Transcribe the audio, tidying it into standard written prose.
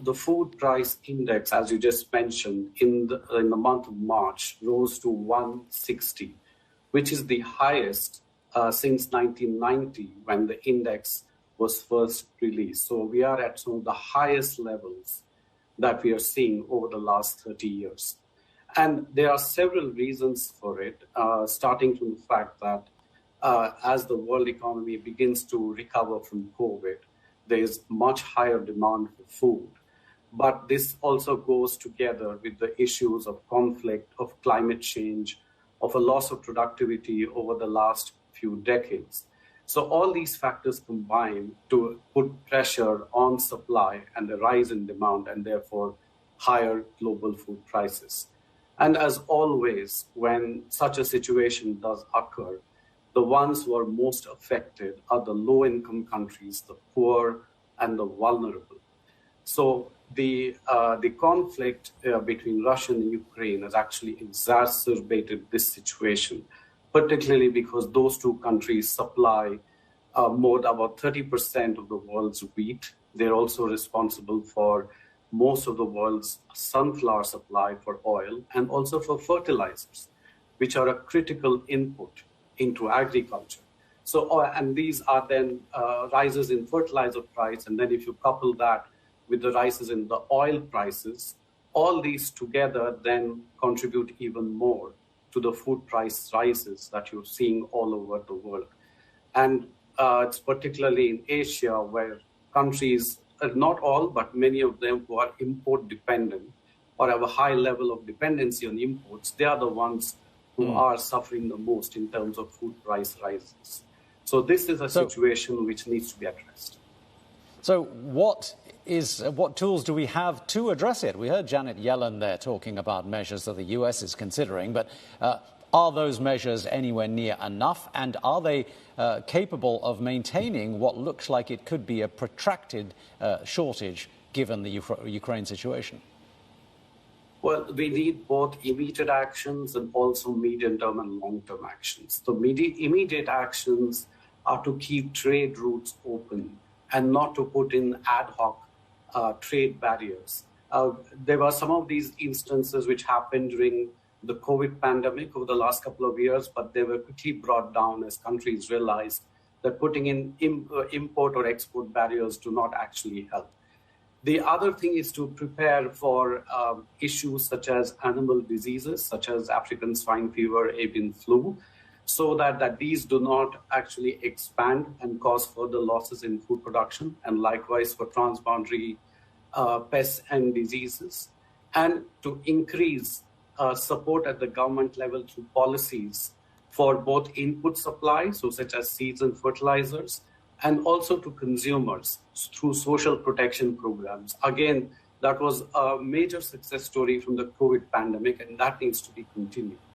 the food price index, as you just mentioned, in the month of March rose to 160, which is the highest since 1990 when the index was first released. So we are at some of the highest levels that we are seeing over the last 30 years. And there are several reasons for it, starting from the fact that as the world economy begins to recover from COVID, there is much higher demand for food. But this also goes together with the issues of conflict, of climate change, of a loss of productivity over the last few decades. So all these factors combine to put pressure on supply and the rise in demand and therefore higher global food prices. And as always, when such a situation does occur, the ones who are most affected are the low-income countries, the poor and the vulnerable. So the conflict between Russia and Ukraine has actually exacerbated this situation, particularly because those two countries supply about 30% of the world's wheat. They're also responsible for most of the world's sunflower supply for oil and also for fertilizers, which are a critical input into agriculture. So, and these are then rises in fertilizer price. And then if you couple that with the rises in the oil prices, all these together then contribute even more to the food price rises that you're seeing all over the world. And it's particularly in Asia where countries, not all, but many of them who are import dependent or have a high level of dependency on imports, they are the ones who are suffering the most in terms of food price rises. So this is a situation which needs to be addressed. So what tools do we have to address it? We heard Janet Yellen there talking about measures that the US is considering, but are those measures anywhere near enough? And are they capable of maintaining what looks like it could be a protracted shortage given the Ukraine situation? Well, we need both immediate actions and also medium-term and long-term actions. The immediate actions are to keep trade routes open and not to put in ad hoc trade barriers. There were some of these instances which happened during the COVID pandemic over the last couple of years, but they were quickly brought down as countries realized that putting in import or export barriers do not actually help. The other thing is to prepare for issues such as animal diseases, such as African swine fever, avian flu, so that these do not actually expand and cause further losses in food production, and likewise for transboundary pests and diseases, and to increase support at the government level through policies for both input supply, so such as seeds and fertilizers, and also to consumers through social protection programs. Again, that was a major success story from the COVID pandemic, and that needs to be continued.